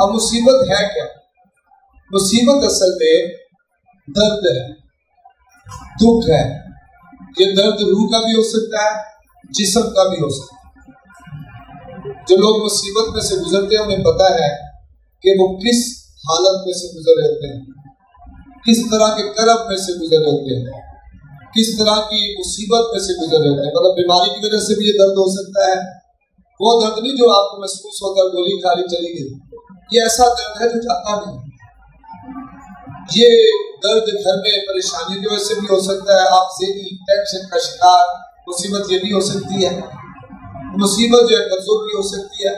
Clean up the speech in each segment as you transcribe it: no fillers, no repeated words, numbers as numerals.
अब मुसीबत है क्या? मुसीबत असल में दर्द है, दुख है। ये दर्द रूह का भी हो सकता है, जिस्म का भी हो सकता है। जो लोग मुसीबत में से गुजरते हैं उन्हें पता है कि वो किस हालत में से गुजर रहे होते हैं, किस तरह के करब में से गुजर रहे होते हैं, किस तरह की मुसीबत में से गुजर रहे होते हैं। मतलब बीमारी की वजह से भी ये दर्द हो सकता है। वो दर्द नहीं जो आपको महसूस होता है गोली खाली चली गई, ये ऐसा दर्द है जो जाता नहीं। ये दर्द घर में परेशानी की वजह से भी हो सकता है, आप ज़हनी टेंशन का शिकार, मुसीबत ये भी हो सकती है। मुसीबत जो है कर्जों की हो सकती है,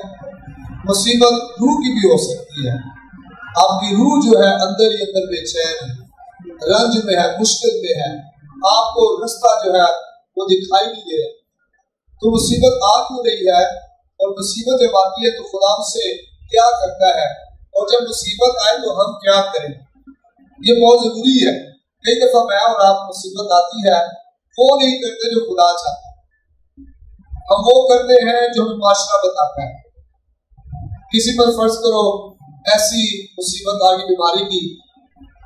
मुसीबत रूह की भी हो सकती है। आपकी रूह जो है अंदर ही अंदर बेचैन है, रंज में है, मुश्किल में है, आपको रास्ता जो है वो दिखाई नहीं दे रहा। तो मुसीबत आ क्यों रही है, और मुसीबत जब आती है तो खुदा से क्या करता है, और जब मुसीबत आए तो हम क्या करें, ये बहुत जरूरी है। कई दफा मैं और आप मुसीबत आती है वो नहीं करते जो खुदा चाहता है, हम वो करते हैं जो हमें माशरा बताता है। किसी पर फर्ज करो ऐसी मुसीबत आ गई बीमारी की,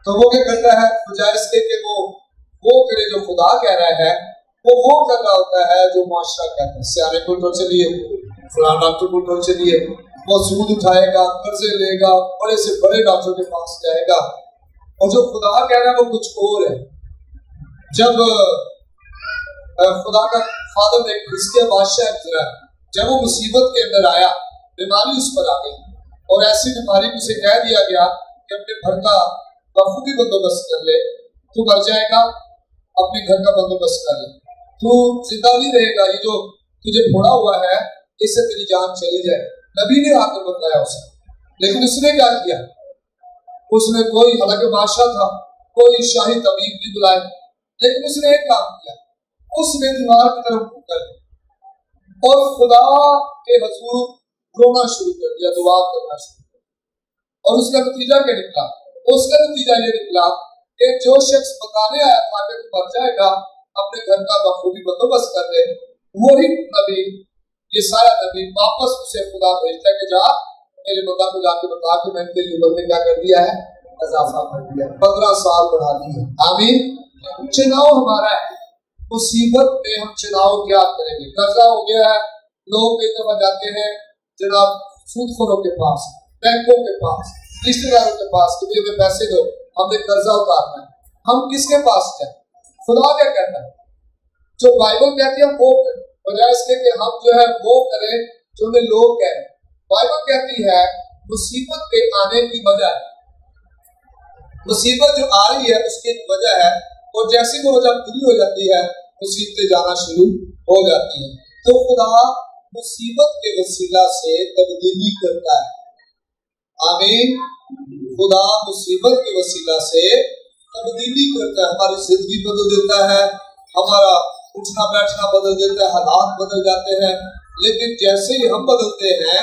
तो वो क्या करता है, बजाय इसके कि वो करे जो खुदा कह रहा है, वो कर रहा होता है जो माशरा कहता है। सियाने को उठो चलिए, फलाना डॉक्टर को उठो चलिए, वो सूद उठाएगा, कर्जे लेगा, बड़े से बड़े डॉक्टर के पास जाएगा, और जो खुदा कह रहा है वो कुछ और है। जब खुदा का फादर एक हिस्से बादशाह गुजरा, जब वो मुसीबत के अंदर आया, बीमारी उस पर आ गई, और ऐसी बीमारी को उसे कह दिया गया कि अपने घर का बखूबी बंदोबस्त कर ले, तू मर जाएगा, अपने घर का बंदोबस्त कर ले, तू जिंदा नहीं रहेगा, ये जो तुझे फोड़ा हुआ है इससे तेरी जान चली जाए। नबी ने आकर बताया उसे, लेकिन उसने क्या किया, उसने कोई, हालांकि बादशाह था, कोई शाही तबीब नहीं बुलाया, लेकिन उसने एक काम किया, उसने दीवार की तरफ मुंह कर दिया और खुदा के हुजूर रोना शुरू कर दिया, दुआ करना शुरू कर दिया। और उसका नतीजा क्या निकला? उसका नतीजा ये निकला कि जो शख्स बताने आया था कि तू मर जाएगा, अपने घर का बखूबी बंदोबस्त कर ले, वही नबी, ये सारा नबी वापस उसे खुदा भेजता है कि जा मेरे बंदा को जाके बता कि मैंने तेरी उम्र में क्या कर दिया है, इजाफा कर दिया, 15 साल बढ़ा दिए। आमीन। चुनाव हमारा है, मुसीबत में हम चुनाव क्या करेंगे। कर्जा हो गया है, लोग कई दफा जाते हैं जनाब सूदखोरों के पास, बैंकों के पास, रिश्तेदारों के पास कि हमें पैसे दो, हमें कर्जा उतारना है। हम किसके पास जाए? खुदा क्या कहता है? जो बाइबल कहती है वो करें, बजाय इसके कि हम जो है वो करें जो हमें लोग कह रहे हैं। बाइबल कहती है मुसीबत के आने की वजह, मुसीबत जो आ रही है उसकी एक वजह है, और जैसी वो वजह पूरी हो जाती है मुसीबतें जाना शुरू हो जाती है। तो खुदा मुसीबत के वसीला से तब्दीली करता है। आमीन। खुदा मुसीबत के वसीला से तब्दीली करता है, हमारी जिंदगी बदल देता है, हमारा उठना बैठना बदल देता है, हालात बदल जाते हैं। लेकिन जैसे ही हम बदलते हैं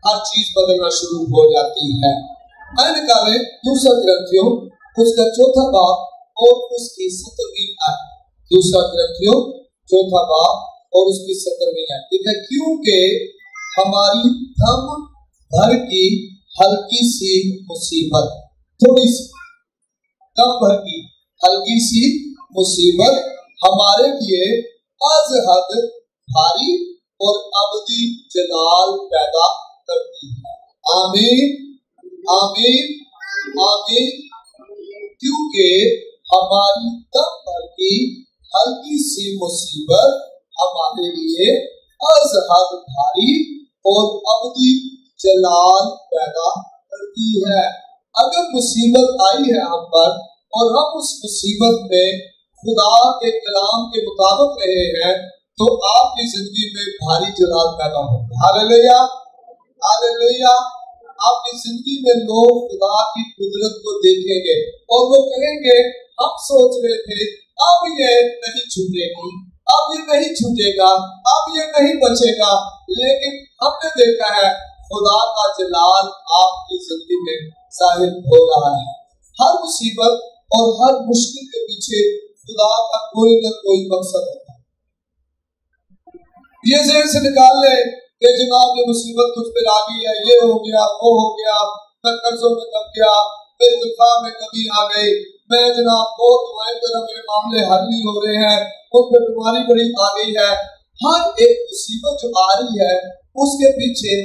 हर चीज बदलना शुरू हो जाती है। आइए निकालें दूसरा ग्रंथियों उसका 4वां बाब और उसकी 17वीं आयत। दूसरा ग्रंथियों 4वां बाब और उसकी 17वीं आयत। देखिए, क्योंकि हमारी दम भर की हल्की सी मुसीबत, थोड़ी सी दम भर की हल्की सी मुसीबत हमारे लिए अज हद भारी और अबदी जलाल पैदा करती है। आमीन, आमीन, आमीन। क्योंकि हमारी दम भर की हल्की सी मुसीबत हमारे लिए अज हद भारी और अबदी जलाल पैदा करती है। अगर मुसीबत आई है हम पर और हम उस मुसीबत में खुदा के कलाम के मुताबिक रहे हैं, तो आपकी जिंदगी में भारी जलाल पैदा होगा। Hallelujah, hallelujah. आपकी जिंदगी में लोग खुदा की कुदरत को देखेंगे और वो कहेंगे, हम सोच रहे थे अब ये नहीं छूटेगी, अब ये नहीं छूटेगा, अब ये नहीं बचेगा, लेकिन हमने देखा है खुदा का जलाल आपकी जिंदगी में जाहिर हो रहा है। हर मुसीबत और हर मुश्किल के पीछे खुदा का कोई न कोई मकसद होता है। ये ज़हन से निकाल ले कि जनाब ये मुसीबत तुझ पे आ गई है, ये हो गया, वो हो गया, मैं कर्जों में दब गया, मेरे तनख्वाह में कमी आ गई, मैं जनाब बहुत दुआएं कर रहा, मेरे मामले हल नहीं हो रहे हैं, मुझ पे बीमारी बड़ी आ गई है। हर एक मुसीबत जो आ रही है उसके पीछे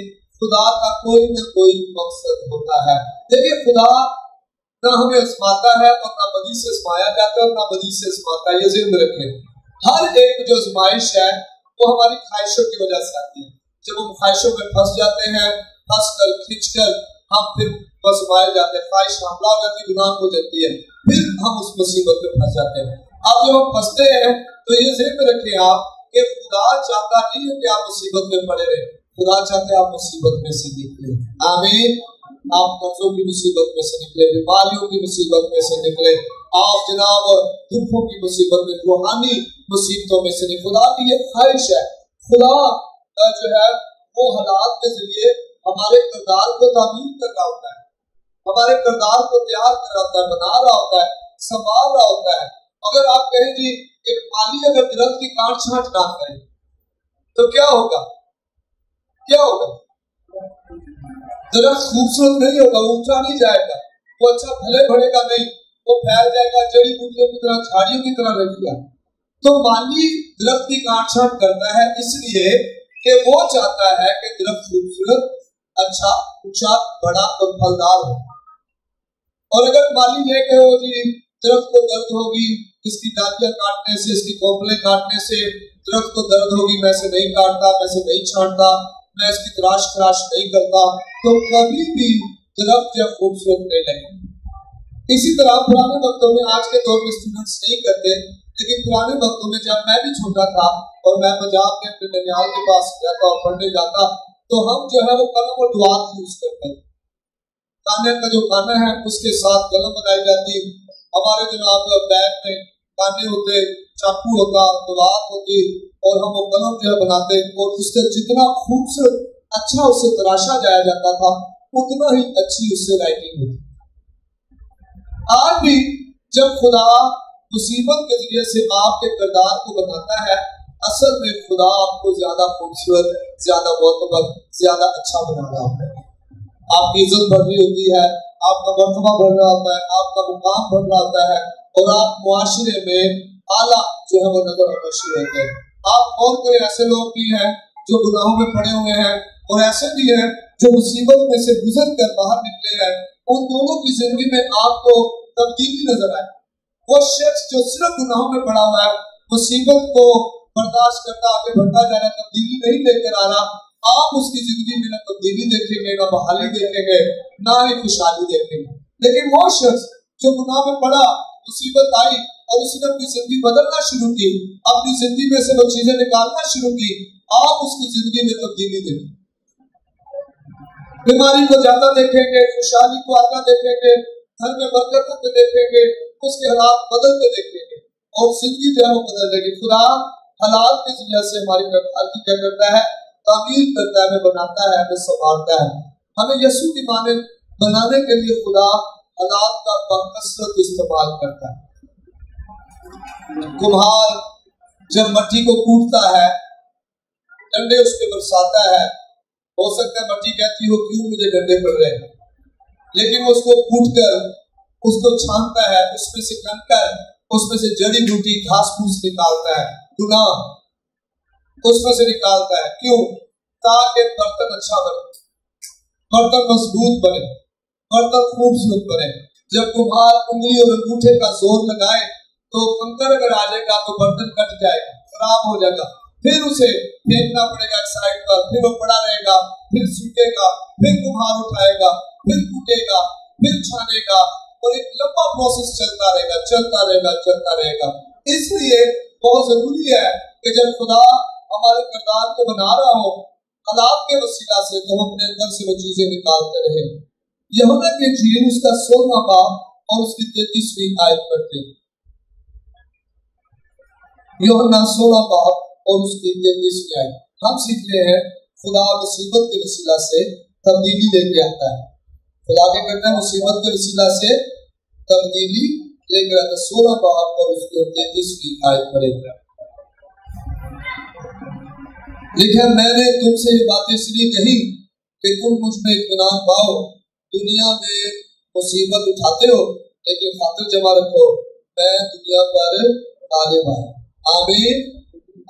खुदा का कोई न कोई मकसद होता है। देखिए, खुदा ना हमें आजमाता है और ना बदी से आजमाया जाता है और ना बदी से आजमाता है, ये ज़हन में रखें। हर एक जो आजमाइश है वो हमारी ख्वाहिशों की वजह से आती है। जब हम ख्वाहिशों में फंस जाते हैं, फंस कर खींच कर हम फिर आजमाए जाते हैं, ख्वाहिश हमला हो जाती है, गुनाह हो जाती है, फिर हम उस मुसीबत में फंस जाते हैं। अब जब हम फंसते हैं तो ये ज़हन में रखें आप कि खुदा चाहता नहीं है कि आप मुसीबत में पड़े रहे, खुदा चाहते हैं आप मुसीबत में से निकले। आमीन। आप कर्जों की मुसीबत में से निकले, बीमारियों की मुसीबत में से निकले, आप जनाब दुखों की मुसीबत में, रूहानी मुसीबतों में से निकले। खुदा की ये ख्वाहिश है। खुदा जो है वो हालात के जरिए हमारे किरदार को तामीर कर रहा होता है, हमारे किरदार को तैयार कर रहा होता है, बना रहा होता है, संभाल रहा होता है। अगर आप कहें जी एक माली अगर दरख्त की काट छांट ना करे तो क्या होगा? क्या होगा? दरख्त खूबसूरत नहीं होगा, ऊंचा नहीं जाएगा, वो अच्छा फले बढ़ेगा नहीं, वो फैल जाएगा, जड़ी बूटियों की तरह, झाड़ियों की तरह रहेगा। तो माली दरख्त की काट छांट करता है इसलिए कि वो चाहता है कि दरख्त खूबसूरत, अच्छा, ऊंचा, बड़ा और फलदार हो। और अगर माली ये कहो जी दरख्त को दर्द होगी इसकी डालियां काटने से, इसकी कोपलें काटने से, दरख्त को दर्द होगी, मैं इसे नहीं काटता, मैं इसे नहीं छांटता, मैं इसकी तराश खराश नहीं करता, तो कभी भी दरख्त या खूबसूरत नहीं लगेगा। इसी तरह पुराने वक्तों में, आज के दौर में स्टूडेंट्स नहीं करते, लेकिन पुराने वक्तों में जब मैं भी छोटा था और मैं पंजाब के अपने ननियाल के पास जाता और पढ़ने जाता, तो हम जो है वो कलम और दुआत यूज करते हैं। काने का जो काना है उसके साथ कलम बनाई जाती, हमारे जनाब बैग में काने होते, चाकू होता, दुआत होती, और हम वो कलम जो है बनाते, और उससे जितना खूबसूरत अच्छा उससे तराशा जाया जाता था उतना ही अच्छी उससे राइटिंग होती। आज भी जब खुदा मुसीबत के जरिए से आपके किरदार को बनाता है, असल में खुदा आपको ज्यादा खूबसूरत, ज्यादा मोतबर, ज्यादा अच्छा बना रहा होता है। आपकी इज्जत बढ़ रही होती है, आपका मर्तबा बढ़ रहा होता है, आपका मुकाम बढ़ रहा होता है, और आप मुआशरे में आला जो है वो नजर आना शुरू होते हैं। आप और कोई ऐसे लोग भी हैं जो गुनाहों में पड़े हुए हैं, और ऐसे भी हैं जो मुसीबत में से गुजर कर बाहर निकले हैं, उन दोनों की जिंदगी में आपको तब्दीली नजर आए। वो शख्स जो सिर्फ गुनाहों में पड़ा हुआ है, मुसीबत को बर्दाश्त करता आगे बढ़ता जा रहा है, तब्दीली नहीं लेकर आ रहा, आप उसकी जिंदगी में ना तब्दीली देखेंगे, ना बहाली देखेंगे, ना ही खुशहाली देखेंगे। लेकिन वो शख्स जो गुनाह में पड़ा, मुसीबत आई और उसने अपनी जिंदगी बदलना शुरू की, अपनी जिंदगी में से वो चीजें निकालना शुरू की, आप उसकी जिंदगी में तब्दीली देखेंगे, बीमारी को ज्यादा देखेंगे, खुशहाली को आगे देखेंगे, घर में बरकत देखेंगे, उसके हालात बदलते देखेंगे, और जिंदगी जो है वो बदल देगी। खुदा हालात के वजह से हमारी की क्या करता है? तामीर करता है, हमें बनाता है, हमें संभालता है। हमें यीशु की मानद बनाने के लिए खुदा हालात का बकसरत इस्तेमाल करता है। कुम्हार जब मट्टी को कूटता है, डंडे उस पर बरसाता है, हो सकता है मट्टी कहती हो क्यों मुझे डंडे पड़ रहे हैं, लेकिन उसको कूट कर उसको छानता है, उसमें से कंकर, उसमें से जड़ी बूटी घास फूस निकालता है, गुनाह उसमें से निकालता है। क्यों? ताकि बर्तन अच्छा बने, बर्तन मजबूत बने, बर्तन खूबसूरत बने। जब कुम्हार उंगली और अंगूठे का जोर लगाए तो कंकर अगर आ जाएगा तो बर्तन कट जाएगा, खराब हो जाएगा, फिर उसे फेंकना पड़ेगा एक साइड पर, फिर वो पड़ा रहेगा, फिर सूखेगा, फिर कुम्हार उठाएगा, फिर कूटेगा, फिर छानेगा, और एक लंबा प्रोसेस चलता रहेगा, चलता रहेगा, चलता रहेगा। इसलिए बहुत जरूरी है कि जब खुदा हमारे किरदार को बना रहा हो हालात के वसीला से, तो हम अपने अंदर से वो चीजें निकालते रहे। यूहन्ना की इंजील उसका 16वां बाब और उसकी 33वीं आयत पढ़ते हैं। यूहन्ना 16 बाब और उसकी 33वीं आयत हम सीख रहे हैं खुदा मुसीबत के वसीला से तब्दीली लेके आता है। खुदा के करता है मुसीबत के वसीला से तब्दीली लेकर आता है। 16 बाब और उसकी 33वीं आयत पढ़ेगा। लिखा, मैंने तुमसे ये बातें इसलिए कही कि तुम मुझ में इत्मीनान पाओ, दुनिया में मुसीबत उठाते हो, लेकिन खातिर जमा रखो, मैं दुनिया पर गालिब आया। आमीन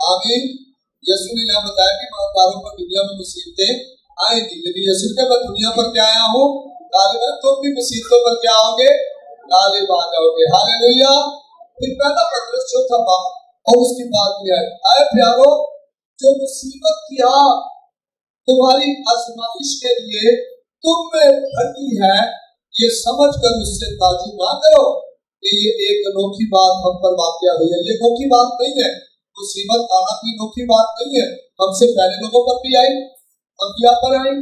आमीन। यीशु ने यहाँ बताया कि मानवतारों पर दुनिया में मुसीबतें आएंगी, लेकिन यीशु के बाद दुनिया पर क्या आया हूँ? गालिब। तुम भी मुसीबतों पर क्या आओगे? गालिब आ जाओगे। हालेलुया। फिर पहला पत्रस चौथा बात और उसकी बात में आए प्यारो, जो मुसीबत की आग तुम्हारी आजमाइश के लिए तुम में भरती है, ये समझ कर उससे ताजुब ना करो कि ये एक अनोखी बात हम पर वाक़या हुई है। ये अनोखी बात नहीं है, मुसीबत आना की अनोखी बात नहीं है। हमसे पहले लोगों पर भी आई, अंबिया पर आई,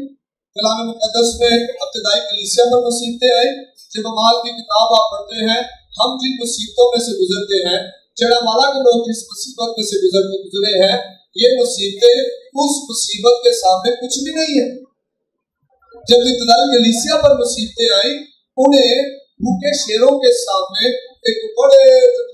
कलाम मुकद्दस में इब्तिदाई कलीसिया पर मुसीबतें आई। जब अमाल की किताब आप पढ़ते हैं, हम जिन मुसीबतों में से गुजरते हैं, जड़ामाला के लोग जिस मुसीबत में से गुजरे हैं, ये मुसीबतें उस मुसीबत के सामने कुछ भी नहीं है। जब इब्तिदाई कलीसिया पर मुसीबतें आई, उन्हें भूखे शेरों के सामने एक बड़े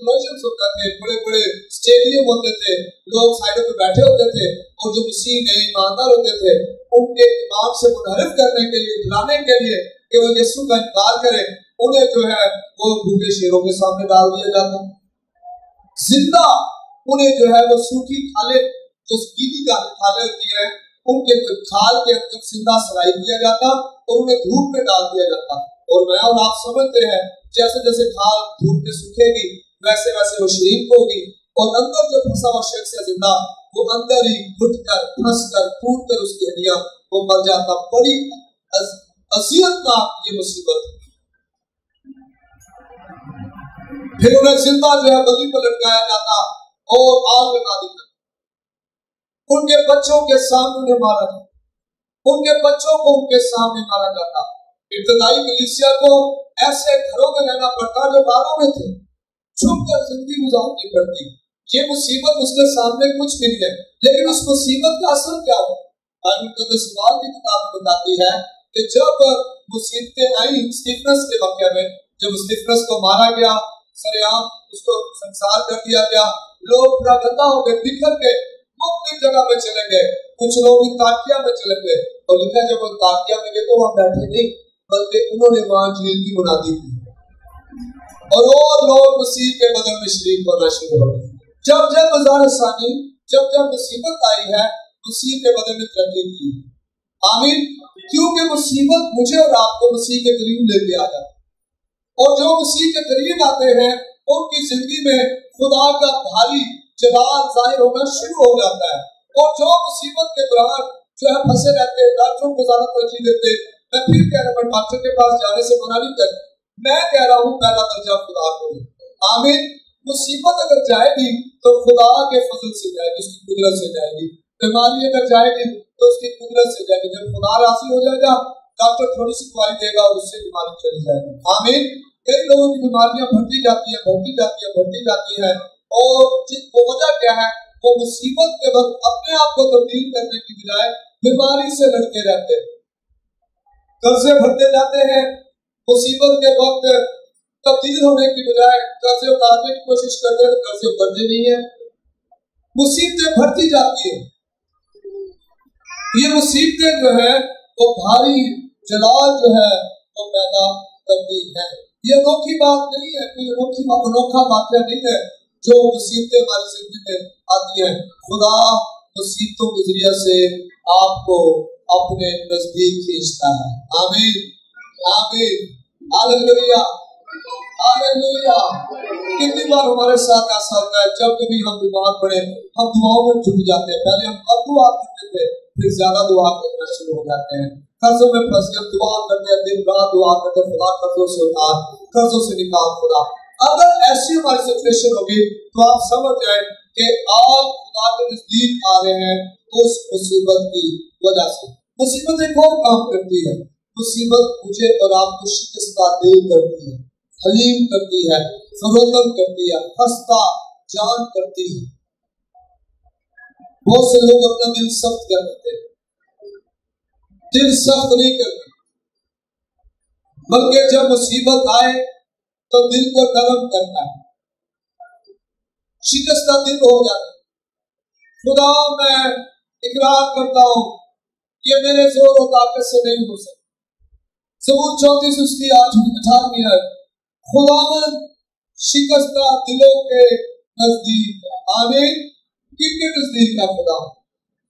होते थे, बड़े बड़े स्टेडियम होते थे, लोग साइडों पे बैठे होते थे, और जो मसीह में ईमानदार होते थे, उनके ईमान से मुनहरिफ करने के लिए, दिलाने के लिए कि वो यीशु का इनकार करें, उन्हें जो है वो भूखे शेरों के सामने डाल दिया जाता। जिंदा उन्हें जो है वो सूखी खाले, जो गीली खाले होती है, उनके खाल के अंदर जिंदा सलाई दिया जाता और उन्हें धूप में डाल दिया जाता। और मैं और आप समझते हैं, जैसे जैसे खाल धूप में सूखेगी, वैसे वैसे वो शरीक होगी, और अंदर जो फंसा हुआ शख्स है जिंदा, वो अंदर ही घुट कर, फंस कर, टूट कर उसकी हड्डियां वो मर जाता। बड़ी अज़ियतनाक ये मुसीबत। फिर उन्हें जिंदा जो है बलि पर लटकाया जाता और आग लगा दी जाती। उनके बच्चों के सामने उन्हें मारा जाता, उनके बच्चों को उनके सामने मारा जाता। इब्तिदाई कलीसिया को ऐसे घरों में रहना पड़ता जो बालों में थे, छुप कर जिंदगी गुजारनी पड़ती। ये मुसीबत उसके सामने कुछ नहीं है, लेकिन उस मुसीबत का असर क्या हो? बाइबल सवाल की किताब बताती है कि जब मुसीबतें आई स्टीफनस के वाक़या में, जब स्टीफनस को मारा गया, सरेआम उसको संसार कर दिया गया, लोग प्रागंदा हो गए, बिखर गए, मुख्तलिफ जगह पे चले गए। कुछ लोग ताकिया में चले गए, और लिखा जब वो ताकिया में गए तो वहां बैठे नहीं, बल्कि उन्होंने वहां झील की मुनादी की, और लोग मसीह के बदन में शरीक होना शुरू हो गए। जब जब मज़ार-ए-सानी, जब जब मुसीबत आई है, मसीह के बदन में तरक्की की। आमीन। क्योंकि मुसीबत मुझे और आपको मसीह के करीब लेके आ जाती, और जो मसीह के करीब आते हैं, उनकी जिंदगी में खुदा का भारी जलाल जाहिर होना शुरू हो जाता है। और जो मुसीबत के दौरान जो है फंसे रहते, डॉक्टरों को ज्यादा तरजीह देते, मैं फिर कह रहा हूँ, डॉक्टर के पास जाने से मना नहीं कर, मैं कह रहा हूँ पहला दर्जा खुदा को। आमीन। मुसीबत अगर जाएगी तो खुदा के फजल से जाएगी, उसकी कुदरत से जाएगी। बीमारी अगर जाएगी तो उसकी कुदरत से जाएगी। जब खुदा राजी हो जाएगा, डॉक्टर थोड़ी सी दवाई देगा और उससे बीमारी चली जाएगी। आमीन। कई लोगों की बीमारियां बढ़ती जाती है, बढ़ती जाती है, बढ़ती जाती है, और वो वजह क्या है? वो मुसीबत के वक्त अपने आप को तब्दील करने की बजाय बीमारी से लड़ते रहते हैं, कर्जे भरते जाते हैं। मुसीबत के वक्त तब्दील होने की बजाय कर्जे उतारने की कोशिश करते हैं, कर्जे उतरते नहीं है, मुसीबतें बढ़ती जाती है। ये मुसीबतें जो है वो भारी जलाल जो है वो पैदा करती है। ये अनोखी बात नहीं है, कोई अनोखा वाक़या नहीं है जो मुसीबतें हमारी जिंदगी में आती है। खुदा मुसीबतों के जरिए से आपको अपने नजदीक खींचता है। आमीन आमीन हालेलुया हालेलुया। कितनी बार हमारे साथ ऐसा होता है, जब कभी हम बीमार पड़े, हम दुआओं में झुक जाते हैं। पहले हम अब दुआ करते थे, फिर ज्यादा दुआ करना शुरू हो जाते हैं। कर्जों में फंस गए, दुआ करते हैं, दिन रात दुआ करते हैं, खुदा कर्जों से उतार, कर्जों से निकाल खुदा। अगर ऐसी हमारी सिचुएशन होगी तो आप समझ जाए कि आप खुदा के नजदीक आ रहे हैं उस मुसीबत की वजह से। मुसीबत एक और काम करती है, मुसीबत मुझे और आपको शिकस्ता दिल करती है, हलीम करती है, फरोगम करती है, खस्ता जान करती है। बहुत से लोग अपना दिल सख्त कर देते हैं, दिल सख्त नहीं करते, बल्कि जब मुसीबत आए तो दिल को नरम करना है, शिकस्ता दिल हो जाता है। खुदा मैं इकरार करता हूं, ये मेरे जोर और ताकत से नहीं हो सकता, सबूर 34 उसकी 8वीं है, खुदावन शिकस्ता दिलों के नजदीक है। आमीन। किनके नजदीक है खुदा?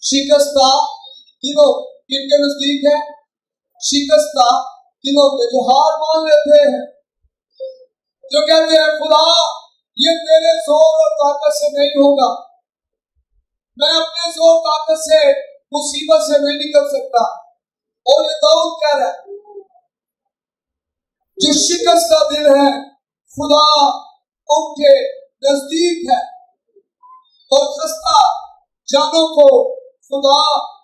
शिकस्ता दिलों, किनके नजदीक है? शिकस्ता दिलों के, जो हार मान लेते हैं, जो कहते हैं खुदा ये मेरे जोर और ताकत से नहीं होगा, मैं अपने जोर ताकत से मुसीबत से नहीं निकल सकता। और ये दाऊद कह रहा है, जो शिकस्ता दिल है खुदा उनके नजदीक है, और खस्ता जानों को खुदा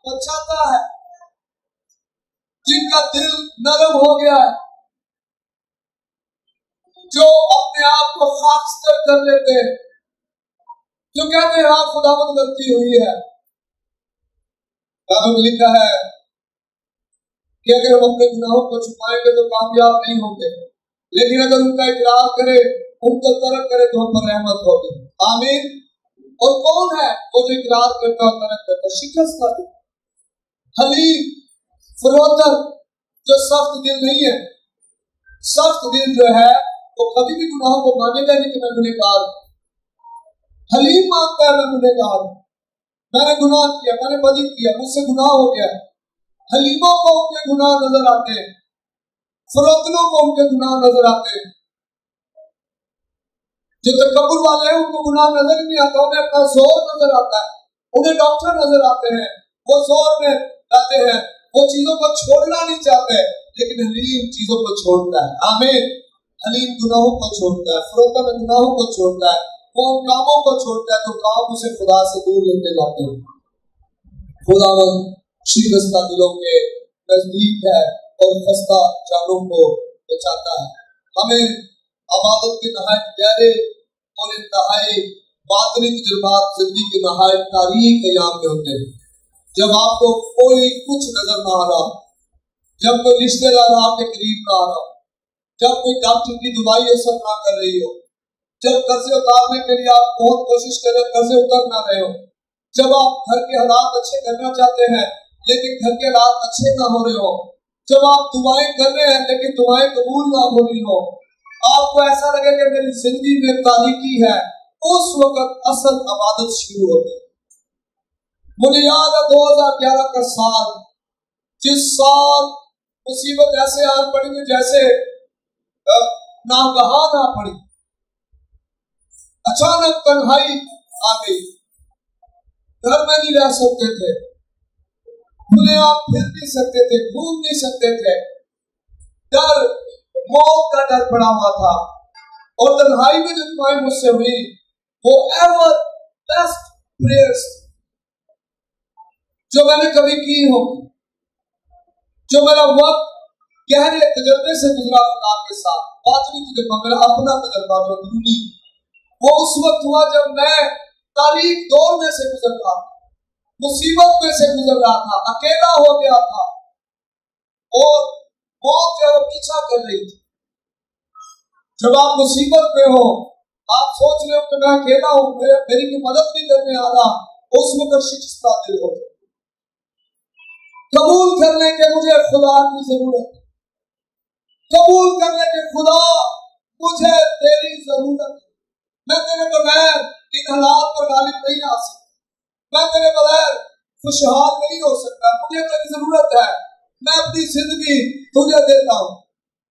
बचाता है। जिनका दिल नरम हो गया है, जो अपने आप को खाकस्तर कर लेते हैं, जो कहते हैं हाँ खुदावंद गलती हुई है। बाइबल में लिखा है कि अगर हम अपने गुनाहों को छुपाएंगे तो कामयाब नहीं होंगे, लेकिन अगर उनका इकरार करे, उनको तर्क करे तो हम पर रहमत होगी। आमीन। और कौन है वो जो इकरार करता और तर्क करता? शिकस्ता दिल, हलीम, फरोतर, जो सख्त दिल नहीं है। सख्त दिल जो है वो कभी भी गुनाहों को मानेगा नहीं कि मैं गुनहगार। हलीम मानता है मैं गुनहगार, मैंने गुनाह किया, मैंने बदी किया, मुझसे गुनाह हो गया। हलीमों को उनके गुनाह नजर आते हैं, फरोतनों को उनके गुनाह नजर आते हैं। जो तकब्बुर वाले हैं उनको गुनाह नजर नहीं आता, उन्हें अपना जोर नजर आता है, उन्हें डॉक्टर नजर आते हैं, वो जोर में रहते हैं, वो चीजों को छोड़ना नहीं चाहते, लेकिन हलीम चीजों को छोड़ता है। आमीन। हलीम गुनाहों को छोड़ता है, फरोतन गुनाहों को छोड़ता है, वो उन कामों को छोड़ता है तो काम उसे खुदा से दूर लेते जाते हैं। खुदावन शिकस्ता दिलों के नजदीक है और खस्ता जानों को बचाता है। हमें इबादत के नहायत गहरे और इंतहाई बातनी तजुर्बात जिंदगी के नहायत तारीख अयाम में होते हैं, जब आपको कोई कुछ नजर ना आ रहा, जब कोई रिश्तेदार आपके करीब ना आ रहा, जब कोई डॉक्टर की दवाई असर ना कर रही हो, जब कर्जे उतारने के लिए आप बहुत कोशिश कर रहे, कर्जे उतर ना रहे हो, जब आप घर के हालात अच्छे करना चाहते हैं लेकिन घर के हालात अच्छे ना हो रहे हो, जब आप दुआएं कर रहे हैं लेकिन दुआएं कबूल ना हो रही हो, आपको ऐसा लगे कि मेरी जिंदगी में तारीकी है, उस वक्त असल इबादत शुरू होती है। मुझे याद है 2011 का साल, जिस साल मुसीबत ऐसे आ पड़ी जैसे नागहा ना पड़ी, अचानक तन्हाई आ गई, घर में नहीं रह सकते थे, खुले आप फिर नहीं सकते थे, घूम नहीं सकते थे, डर, मौत का डर पड़ा हुआ था। और तन्हाई में जो दुआएं मुझसे हुई वो एवर बेस्ट प्रेयर्स जो मैंने कभी की हो, जो मेरा वक्त गहरे तजर्बे से गुजरा खुदा के साथ, बातनी तजुर्बा, मेरा अपना तजुर्बा जो अंदरूनी, वो उस वक्त हुआ जब मैं तारीख दौर में से गुजर रहा था, मुसीबत में से गुजर रहा था, अकेला हो गया था और मौत जो पीछा कर रही थी। जब आप मुसीबत में हो, आप सोच रहे हो कि मैं अकेला हूं, मेरी कोई मदद नहीं करने आ रहा, उस वक्त शिकस्ता दिल हो, कबूल करने के मुझे खुदा की जरूरत, कबूल करने के खुदा मुझे तेरी जरूरत, मैं तेरे बगैर इन हालात पर गालिब नहीं आ सकता, मैं तेरे बगैर खुशहाल नहीं हो सकता, मुझे तेरी जरूरत है, मैं अपनी जिंदगी तुझे देता हूँ।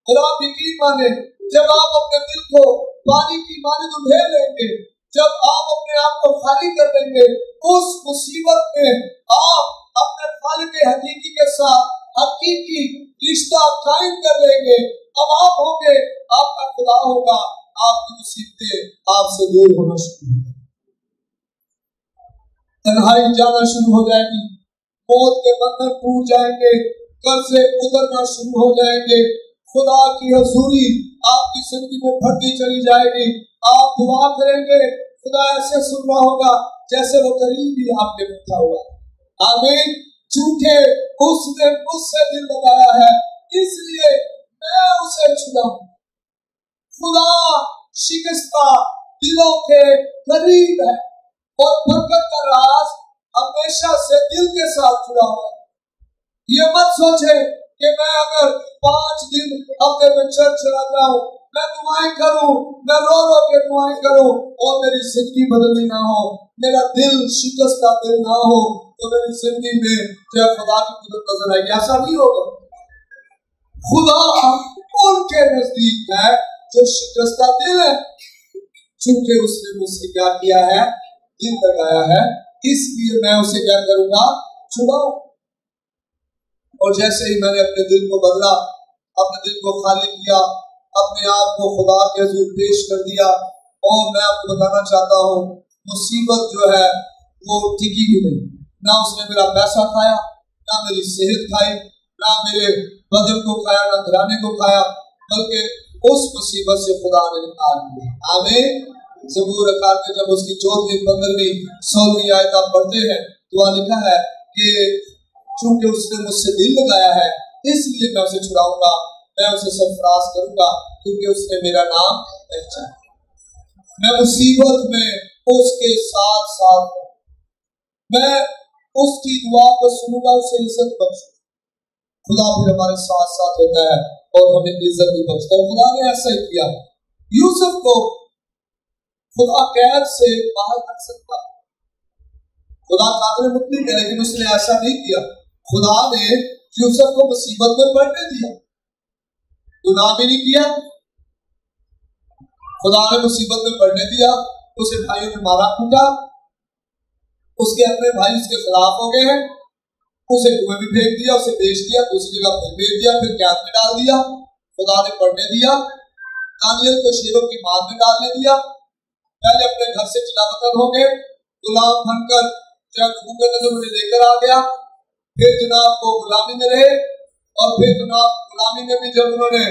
और आप यकीन माने, जब आप अपने दिल को पानी की मानिंद उधेड़ लेंगे, जब आप अपने आप को खाली कर देंगे, उस मुसीबत में आप अपने खालिक हकीकी के साथ हकीकी रिश्ता कायम कर लेंगे। अब आप होंगे, आपका खुदा होगा, आपकी मुसीबतें आपसे दूर होना शुरू हो, तन्हाई जाना शुरू हो जाएगी, मौत के बंधन टूट जाएंगे, कर्जे उतरना शुरू हो जाएंगे, खुदा की हजूरी आपकी जिंदगी में बढ़ती चली जाएगी। आप दुआ करेंगे, खुदा ऐसे सुन रहा होगा जैसे वो करीब ही आपके बैठा हुआ। आमीन। झूठे उसने मुझसे दिल लगाया है, इसलिए मैं उसे छुड़ाऊं। खुदा शिकस्ता दिलों के करीब है और बरकत का राज हमेशा से दिल के साथ जुड़ा हुआ है। ये मत सोचे कि मैं अगर 5 दिन हफ्ते में चर्च चला जाऊं, मैं दुआएं करूं, मैं रो रो के दुआएं करूं और मेरी जिंदगी बदलनी ना हो, मेरा दिल शिकस्त का दिल ना हो, तो मेरी जिंदगी में जो खुदा की कुदरत नजर आएगी। ऐसा नहीं होगा। खुदा उनके नजदीक है जो शिकस्त का दिल है, क्योंकि उसने मुझसे क्या किया है, दिल लगाया है, इसलिए मैं उसे क्या करूंगा, छुड़ाऊं। और जैसे ही मैंने अपने दिल को बदला, अपने दिल को खाली किया, अपने आप को खुदा के हुजूर पेश कर दिया, और मैं आपको बताना चाहता हूँ मुसीबत जो है वो टिकी भी नहीं। ना उसने मेरा पैसा खाया, ना मेरी सेहत खाई, ना मेरे बदन को खाया, ना घराने को खाया, बल्कि उस मुसीबत से खुदा ने निकाल दिया। आमीन। ज़बूर अकाल में जब उसकी 14वीं 15वीं 16वीं आयत आप पढ़ते हैं तो वहाँ लिखा है कि क्योंकि उसने मुझसे दिल लगाया है, इसलिए मैं उसे छुड़ाऊंगा, मैं उसे सरफराज करूंगा, क्योंकि उसने मेरा नाम पहचाना। मैं मुसीबत में उसके साथ साथ, मैं उसकी दुआ को सुनूंगा, उसे इज्जत बख्शूंगा। खुदा फिर हमारे साथ साथ होता है और हमें इज्जत भी बख्शता है। खुदा ने ऐसा ही किया। यूसुफ को खुदा कैद से बाहर रख सकता, खुदा कादिर मुतलक है, लेकिन उसने ऐसा नहीं किया। खुदा ने यूसुफ को मुसीबत में पड़ने दिया, गुनाह भी नहीं किया। खुदा ने मुसीबत में पड़ने दिया, उसे भाइयों ने मारा कूटा, उसके अपने भाई उसके खिलाफ हो गए हैं, उसे कुएं में फेंक दिया, उसे बेच दिया, दूसरी जगह फिर बेच दिया, फिर कैद में डाल दिया। खुदा ने पढ़ने दिया। दानियल को शेरों की मार में डालने दिया। पहले अपने घर से जिलावतन हो गए, गुलाम बनकर जब नबूकदनेस्सर उन्हें लेकर आ गया, फिर जनाब को गुलामी में रहे, और फिर जनाब गुलामी में भी जब उन्होंने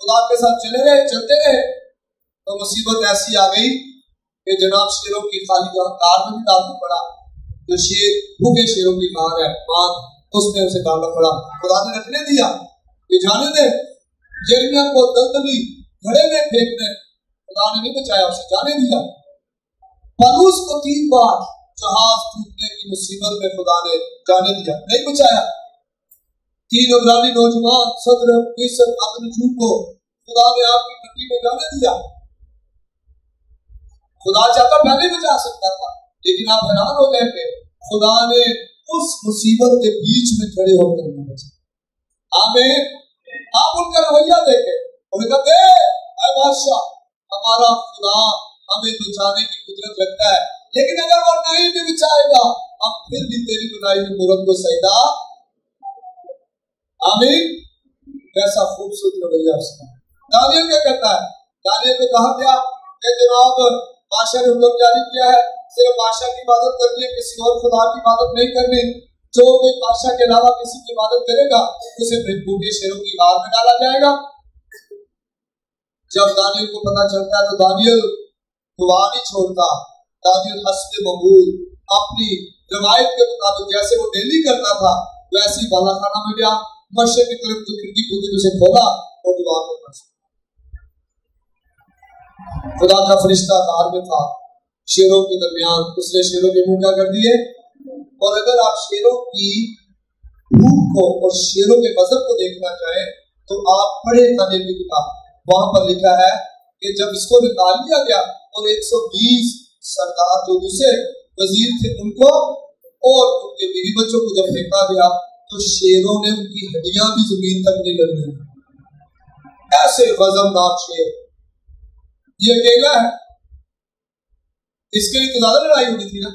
खुदा के साथ चलते रहे, तो मुसीबत ऐसी आ गई कि जनाब शेरों की खाली कार में भी डालना पड़ा। जो शेर भूखे शेरों की कार है, उसमें उसे डालना पड़ा। खुदा ने रखने दिया कि जाने दे। यिर्मयाह को दलदली घड़े में फेंकने, खुदा ने नहीं बचाया, उसे जाने दिया। पलूस को 3 बार जहाज टूटने की मुसीबत में खुदा ने जाने दिया, नहीं बचाया। 3 इब्रानी नौजवान सदरक, मेशक, अबदनगो को खुदा ने आपकी मिट्टी में जाने दिया। खुदा चाहता पहले बचा सकता था, लेकिन आप हैरान हो जाएंगे, खुदा ने उस मुसीबत के बीच में खड़े होकर नहीं बचा। आमीन। आप उनका रवैया देखें, उन्हें कहते ऐ बादशाह, हमारा खुदा हमें बचाने की कुदरत रखता है, लेकिन अगर वो नहीं भी बचाएगा, हम फिर भी तेरी बनाई हुई मूरत को सजदा। आमीन। कैसा खूबसूरत रवैया उसका। दानियल क्या कहता है? दानियल को कहा गया कि जनाब बादशाह ने हुक्म जारी किया है, सिर्फ बादशाह की इबादत करनी है, किसी और खुदा की इबादत नहीं करनी। जो कोई बादशाह के अलावा किसी की इबादत करेगा, उसे फिर भूखे शेरों की कार में डाला जाएगा। जब दानियल को पता चलता है तो दानियल दुआ नहीं छोड़ता। दानियल हस्बे मकबूल अपनी रवायत के मुताबिक जैसे वो डेली करता था, वैसे ही बाला खाना में गया, मशरिक की तरफ जो खिड़की खुली उसे खोला और दुआ करना शुरू। खुदा का फरिश्ता कार में था, शेरों के दरमियान, उसने शेरों के मुंह क्या कर दिए। और अगर आप शेरों की भूख को और शेरों के गजब को देखना चाहें तो आप पढ़े दानियल की किताब, वहां पर लिखा है कि जब इसको निकाल लिया गया और 120 सरदार जो दूसरे वजीर थे उनको और उनके बीवी बच्चों को जब फेंका गया, तो शेरों ने उनकी हड्डियां भी जमीन तक नहीं लगी। ऐसे गजबनाक शेर, ये अकेला है, इसके लिए तो ज्यादा लड़ाई होनी थी ना।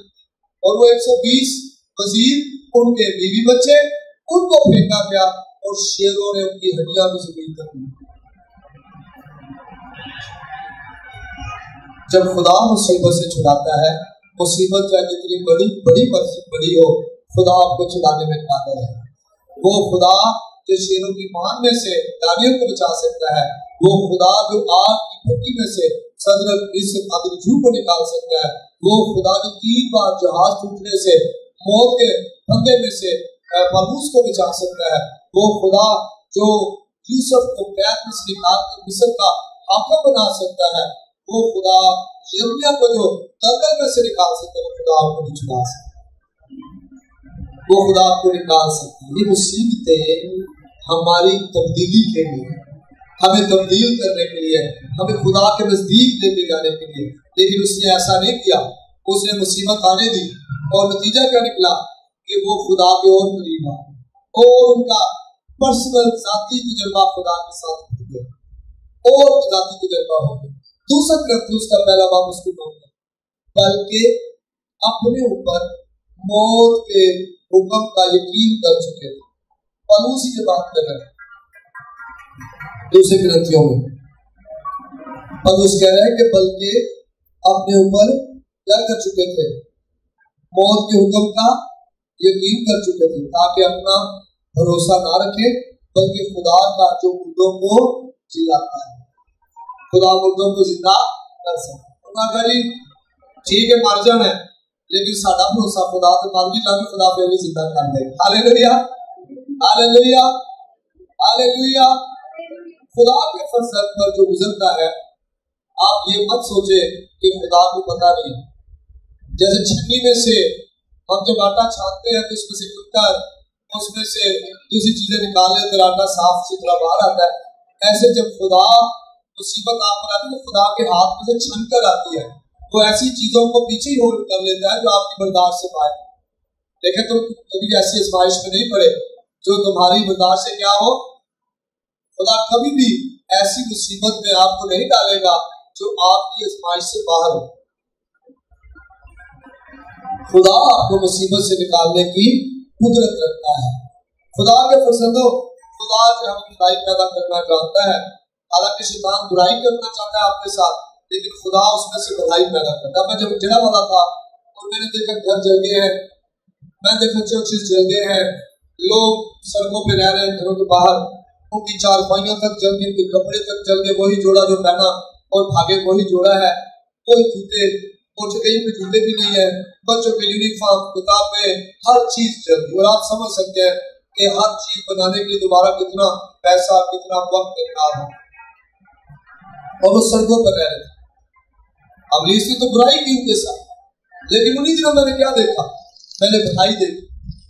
और वो 120 वजीर, उनके बीवी बच्चे, उनको फेंका गया और शेरों ने उनकी हड्डियां भी जमीन तक ली। जब खुदा मुसीबत से छुड़ाता है, मुसीबत चाहे जितनी बड़ी बड़ी हो, खुदा आपको छुड़ाने में काबिल है। वो खुदा जो शेरों की मान में से दानियल को बचा सकता है, वो खुदा जो आग की भट्टी में से सदरक, मेशक, अबदनगो को निकाल सकता है, वो खुदा जो 3 बार जहाज टूटने से, मौत के फंदे में से पलूस को बचा सकता है, वो खुदा जो यूसुफ को कैद में से निकाल कर मिस्र का हाकिम बना सकता है, वो खुदा यिर्मयाह को जो दलदल में से निकाल सकता है, वो खुदा आपको नहीं छुड़ा सकता, वो खुदा आपको निकाल सकता है। ये मुसीबतें हमारी तब्दीली के लिए, हमें तब्दील करने के लिए, हमें खुदा के नजदीक लेके जाने के लिए। लेकिन उसने ऐसा नहीं किया, उसने मुसीबत आने दी और नतीजा क्या निकला कि वो खुदा के और करीब आ और उनका पर्सनल जाती तजुर्बा खुदा के साथ हो गया और जाती तजुर्बा हो गया। दूसरा ग्रंथ उसका पहला बाब उसको मांगा, बल्कि अपने ऊपर मौत के हुक्म का यकीन कर चुके थे। पौलुस की बात कर रहे हैं दूसरे ग्रंथियों में, पौलुस कह रहे हैं कि बल्कि अपने ऊपर क्या कर चुके थे, मौत के हुक्म का यकीन कर चुके थे, ताकि अपना भरोसा ना रखे बल्कि खुदा का जो मुर्दों को जिलाता है, खुदा मुर्दों को जिंदा कर सकता। उन्होंने जी ठीक है मर जाना है, लेकिन साडा भरोसा खुदा के मर भी जाके खुदा फिर भी जिंदा कर देगा। Hallelujah hallelujah hallelujah. खुदा के फरजंद पर जो गुजरता है, आप ये मत सोचे कि खुदा को पता नहीं। जैसे छन्नी में से हम जब आटा छानते हैं तो उसमें से टुककर उसमें से दूसरी चीजें निकाल लेते हैं, आटा साफ सुथरा बाहर आता है। ऐसे जब खुदा मुसीबत आप पर आती है, खुदा के हाथ में से छन कर आती है, तो ऐसी चीजों को पीछे ही होल्ड कर लेता है जो आपकी बर्दाश्त से बाहर। लेकिन तुम कभी ऐसी आजमाइश में नहीं पड़े जो तुम्हारी बर्दाश्त से क्या हो। खुदा कभी भी ऐसी मुसीबत में आपको नहीं डालेगा जो आपकी आजमाइश से बाहर हो। खुदा आपको मुसीबत से निकालने की कुदरत रखता है। खुदा के फरजंदों, खुदा जो हमें बुराई पैदा करना चाहता है, हालांकि शैतान बुराई करना चाहता है आपके साथ, लेकिन खुदा उसमें से भलाई पैदा करता है। मैं जब जड़ा वाला था और मैंने देखा घर जल गए हैं, मैं देखा चर्चेस जल गए हैं, लोग सड़कों पे रह रहे हैं, घरों के बाहर, उनकी चारपाइयों तक जल गए, उनके कपड़े तक जल गए, वही जोड़ा जो पहना और भागे वही जोड़ा है, कोई जूते और कहीं पे जूते भी नहीं है, बच्चों के यूनिफॉर्म, किताबें, हर चीज जल गई। और आप समझ सकते हैं कि हर चीज बनाने के लिए दोबारा कितना पैसा, कितना वक्त दरकार है, और वो सड़कों पर रह रहे थे। अब इसने तो बुराई की उनके साथ, लेकिन उन्हीं दिनों मैंने क्या देखा, मैंने भलाई देखी।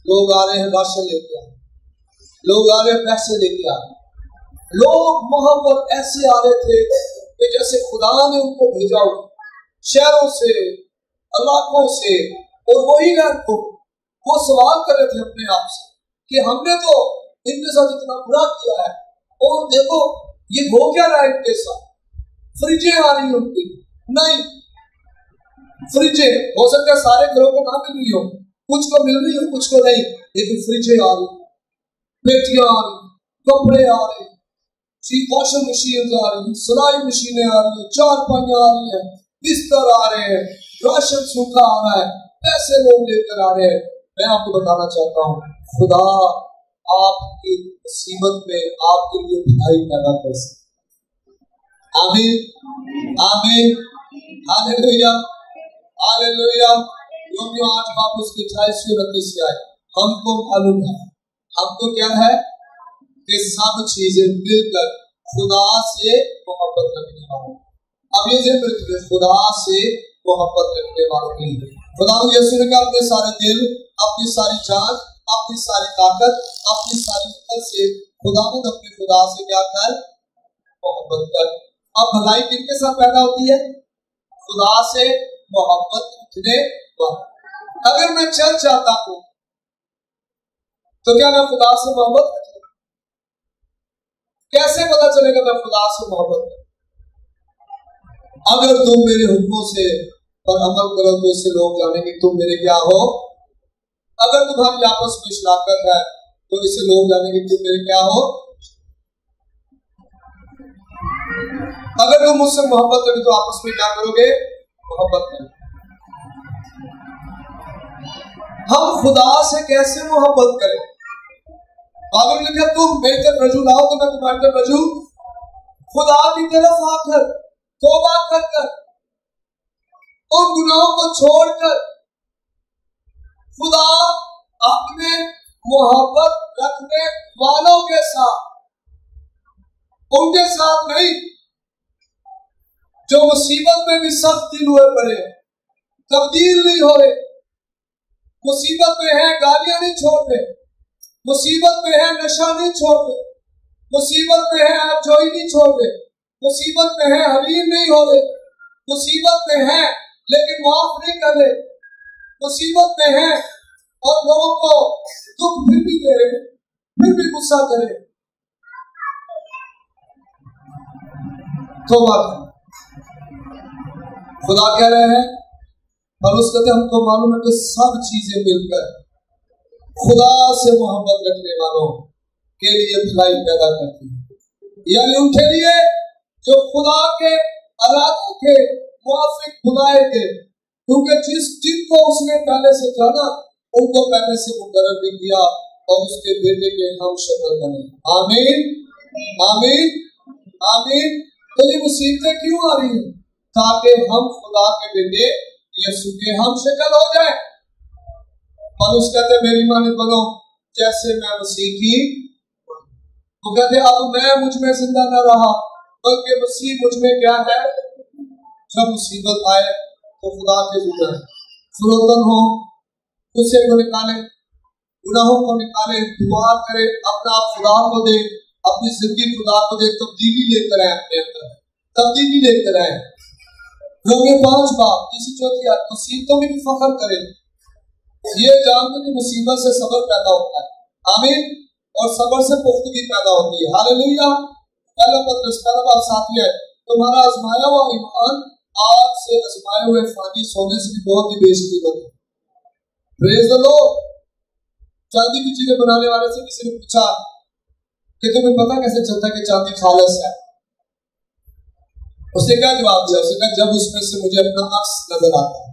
लोग आ रहे हैं राशन लेके आ, लोग आ रहे हैं पैसे लेके आ, लोग वहां पर ऐसे आ रहे थे कि जैसे खुदा ने उनको भेजा हो, शहरों से, इलाकों से। और वही लोग वो सवाल कर रहे थे अपने आप से कि हमने तो इनके साथ इतना बुरा किया है, और देखो ये हो क्या रहा है इनके साथ। फ्रिजें आ रही हैं उनकी, नहीं फ्रिजें हो सकता है सारे घरों को ना मिल रही हो, कुछ को मिल रही हो कुछ को नहीं, लेकिन फ्रिजें आ रही, पेटियां आ रही, कपड़े आ रहे, वॉशिंग मशीन आ रही, सिलाई मशीनें आ रही है, चारपाइयां आ रही है, बिस्तर आ रहे हैं, राशन सूखा आ रहा है, पैसे लोग लेकर आ रहे हैं। मैं आपको बताना चाहता हूँ, खुदा आपकी मुसीबत में आपके लिए भलाई पैदा कर सकता। आमीन आमीन हालेलुया हालेलुया। क्योंकि आज वापस के 28 से आए, हमको मालूम है, हमको क्या है कि सब चीजें मिलकर खुदा से मोहब्बत रखने वालों। अब ये ज़हन रखिए, खुदा से मोहब्बत रखने वालों के लिए खुदा यीशु ने कहा अपने सारे दिल, अपनी सारी जान, अपनी सारी ताकत, अपनी सारी अक्ल से खुदावंद अपने खुदा से क्या कर, मोहब्बत कर। अब भलाई किसके साथ पैदा होती है? खुदा से मोहब्बत रखने वाला। अगर मैं चल चाहता हूं तो क्या मैं खुदा से मोहब्बत रखूं? कैसे पता चलेगा मैं खुदा से मोहब्बत करूं? अगर तुम मेरे हुक्मों से पर अमल करो तो इससे लोग जानेंगे तुम मेरे क्या हो। अगर तुम्हारी आपस में शराकत है तो इससे लोग जानेंगे तुम मेरे क्या हो। अगर तुम मुझसे मोहब्बत करोगे तो आपस में क्या करोगे? मोहब्बत करोगे। हम खुदा से कैसे मोहब्बत करें? बाइबल में लिखा तुम मेरी तरफ रजू लाओ तो मैं तुम्हारी तरफ रजू। खुदा की तरफ आकर तौबा कर उन गुनाहों को छोड़कर खुदा अपने मोहब्बत रखने वालों के साथ, उनके साथ नहीं जो मुसीबत में भी सख्त दिल हुए पड़े, तब्दील नहीं हो रहे, मुसीबत में है गालियां नहीं छोड़ रहे, मुसीबत में है नशा नहीं छोड़ रहे, मुसीबत में है आप जोई नहीं छोड़ रहे, मुसीबत में है हलीम नहीं हो रहे, मुसीबत में है लेकिन माफ नहीं कर रहे, मुसीबत में है और लोगों को दुख फिर भी दे रहे, फिर भी गुस्सा करे। तो बात खुदा कह रहे हैं और उस कहते हमको मालूम है कि सब चीजें मिलकर खुदा से मोहब्बत रखने वालों के लिए भलाई पैदा करती है, यानी उनके लिए जो खुदा के इरादों के मुआफिक खुदाएंगे, क्योंकि जिनको उसने पहले से जाना उनको पहले से मुकर्रर भी किया और उसके बेटे के हम शक्ल बने। आमीन आमीन आमीन। तो ये मुसीबतें क्यों आ रही हैं? ताकि हम खुदा के बेटे यीशु के हम शक्ल हो जाए। पौलुस कहते मेरी मानित बनो जैसे मैं मसीह की। वो कहते अब मैं मुझ में जिंदा न रहा बल्कि मसीह मुझ में क्या है। जब मुसीबत आए तो खुदा के जुड़े, फरोतन हो, गुस्से को निकाले, गुनाहों को निकाले, दुआ करे, अपना आप खुदा को दे, अपनी जिंदगी खुदा को दे, तब्दीली लेकर आए, अपने अंदर तब्दीली लेकर आए। रोमे 5 बाब 3-4 आयत, मुसीबतों में भी फख्र करें, ये जानकर कि मुसीबत से सब्र पैदा होता है। आमीन। और सब्र से पुख्तगी पैदा होती है। हालेलुया। पहला पत्रस 7 है, तुम्हारा आजमाया हुआ ईमान आग से आजमाए हुए फानी सोने से भी बहुत ही बेशकीमत है। Praise the Lord. चांदी की चीजें बनाने वाले से किसी ने पूछा कि तुम्हें पता कैसे चलता है कि चांदी खालस है? उसने क्या जवाब दिया? उसने कहा जब उसमें से मुझे अपना अक्स नजर आता है,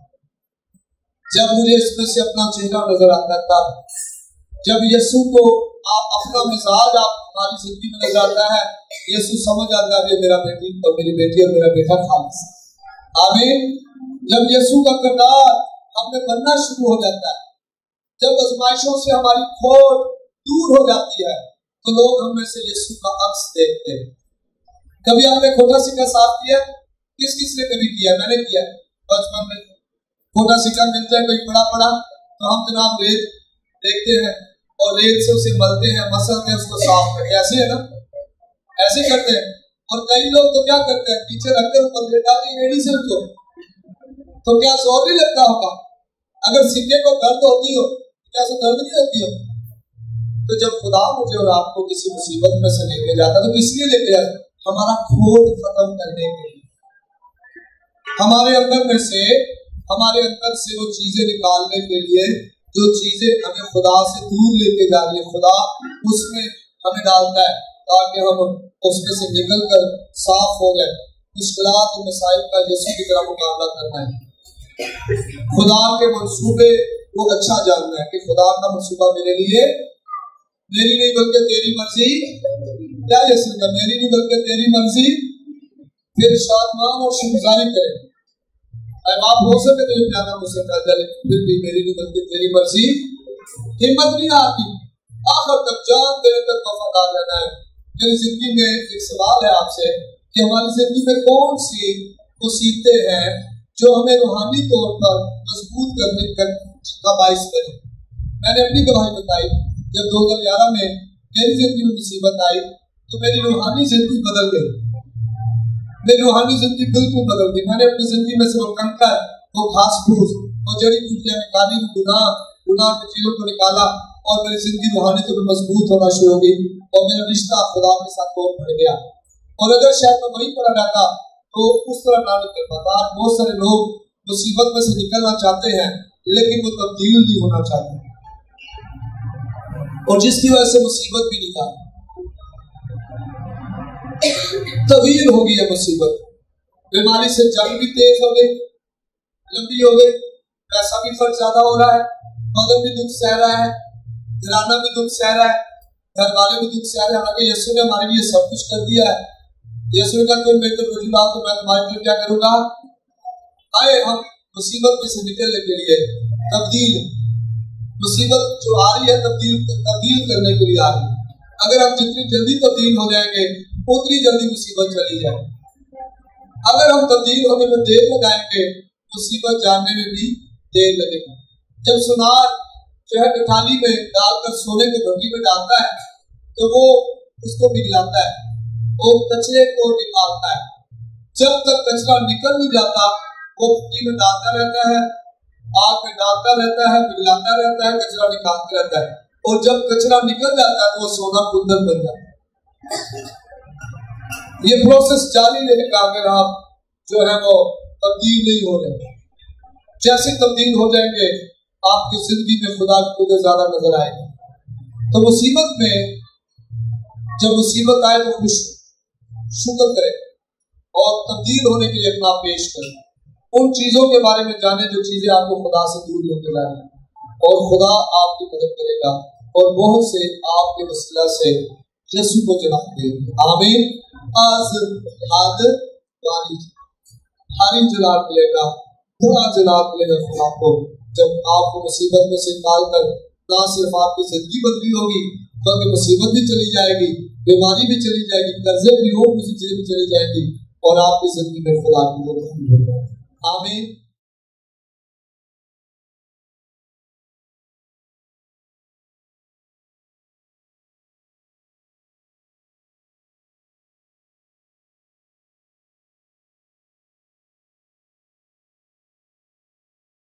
जब मुझे इसमें से अपना चेहरा नजर आता है, तब जब यीशु को आप अपना मिजाज आप हमारी जिंदगी में नजर आता है, यीशु समझ आता है मेरा बेटी और मेरी बेटी और मेरा बेटा खालिस है। आमीन। जब यीशु का किरदार हमें बनना शुरू हो जाता है, जब आजमाइशों से हमारी खोट दूर हो जाती है, तो लोग हमें से यीशु का अक्स देखते हैं। कभी आपने खोटा सिक्का साफ किया? किस किस ने कभी किया? मैंने किया। बचपन में खोटा सिक्का मिलता है कोई पड़ा पड़ा तो हम जनाब रेत देखते हैं और रेत से उसे मलते हैं, मसलते हैं, उसको साफ करते हैं। ऐसे है ना, ऐसे करते हैं। और कई लोग तो क्या करते हैं, पीछे रखकर ऊपर लेटा के रेडी से उनको, तो क्या जोर नहीं लगता होगा? अगर सिक्के को दर्द होती हो क्या सो दर्द नहीं होती हो? तो जब खुदा मुझे और आपको किसी मुसीबत में से लेके जाता तो किस लिए लेके जाता? हमारा खोट खत्म करने के लिए, हमारे अंदर से वो चीजें निकालने के लिए जो चीजें हमें खुदा से दूर लेके जा रही है, खुदा उसमें हमें डालता है ताकि हम उसमें से निकल कर साफ हो गए। मुश्किलात और मसाइल का यीशु की तरह मुकाबला करना है। खुदा के मंसूबे वो अच्छा जानना है कि खुदा का मंसूबा मेरे लिए मेरी नहीं बल्कि तेरी मर्जी। क्या यीशु का मेरी नहीं बल्कि तेरी मर्जी। फिर शादमान और शुक्रगुजारी करें। आप हो सके तो प्यारा मुझसे फिर भी मेरी नहीं बल्कि तेरी मर्जी। हिम्मत नहीं आती, आखिर तक जान देने तक वफादार रहना है। मेरी जिंदगी में एक सवाल है आपसे कि हमारी जिंदगी में कौन सी मुसीबतें हैं जो हमें रूहानी तौर पर मजबूत करने का बाइस बने। मैंने अपनी गवाही बताई, जब 2011 में मेरी जिंदगी में मुसीबत आई तो मेरी रूहानी जिंदगी बदल गई। मेरी रूहानी जिंदगी बिल्कुल बदल गई। मैंने अपनी जिंदगी में से वो कंकर, वो घास फूस, वो जड़ी बूटियां निकाली, गुनाह की चीजों को निकाला और मेरी जिंदगी रूहानी तौर पर मजबूत होना शुरू हो गई और मेरा रिश्ता खुदा के साथ और बढ़ गया। और अगर शायद मैं वहीं पड़ा रहता तो उस तरह ना निकल पाता। बहुत सारे लोग मुसीबत में से निकलना चाहते हैं लेकिन वो तब्दील नहीं होना चाहते, और जिसकी वजह से मुसीबत भी निकाल तवील हो गई है मुसीबत। बीमारी से जंग भी तेज हो गई, लंबी हो गई, पैसा भी खर्च ज्यादा हो रहा है, बदन भी दुख सह रहा है, घराना भी दुख सह रहा है, घर वाले भी दुख सह रहे हैं। हालांकि यीशु ने हमारे लिए सब कुछ कर दिया है। यीशु ने कहा तुम मेरे को रोटी लाओ तो मैं तुम्हारे लिए क्या करूंगा। आए हम मुसीबत में से निकलने के लिए तब्दील, मुसीबत जो आ रही है तब्दील करने के लिए आ रही है। अगर हम जितनी जल्दी तब्दील हो जाएंगे उतनी जल्दी मुसीबत चली जाए। अगर हम तब्दील होने में देर लगाएंगे मुसीबत जानने में भी देर लगेगी। जब सुनार जो है कठाली में डालकर सोने को भट्टी में डालता है तो वो उसको पिघलाता है, वो कचरे को निकालता है। जब तक कचरा निकल नहीं जाता वो मिट्टी में डालता रहता है, आग में डालता रहता है, पिघलाता रहता है, कचरा निकालता रहता है, और जब कचरा निकल जाता है तो वो सोना कुंदन बन जाता है। ये प्रोसेस जारी रहेगा अगर आप जो है वो तब्दील नहीं हो रहे। जैसे तब्दील हो जाएंगे आपकी जिंदगी में खुदा की कुदरत ज्यादा नजर आएगी। तो मुसीबत में जब मुसीबत आए तो खुश शुक्र करें और तब्दील होने के लिए अपना पेश करें। उन चीजों के बारे में जाने जो चीजें आपको खुदा से दूर लेके जा रही हैं, और खुदा आपकी मदद करेगा और बहुत से आपके वसीला से यीशु को जला देंगे। आमीन। आज हाथ वाली भारी जलाल मिलेगा, बड़ा जलाल मिलेगा खुदा को, जब आपको मुसीबत में से निकाल कर ना सिर्फ आपकी जिंदगी बदली होगी बल्कि मुसीबत भी चली जाएगी, बीमारी भी चली जाएगी, कर्जे भी हो, किसी चीज भी चली जाएगी और आपकी जिंदगी में खुदा की मदद हो जाएगी। आमीन।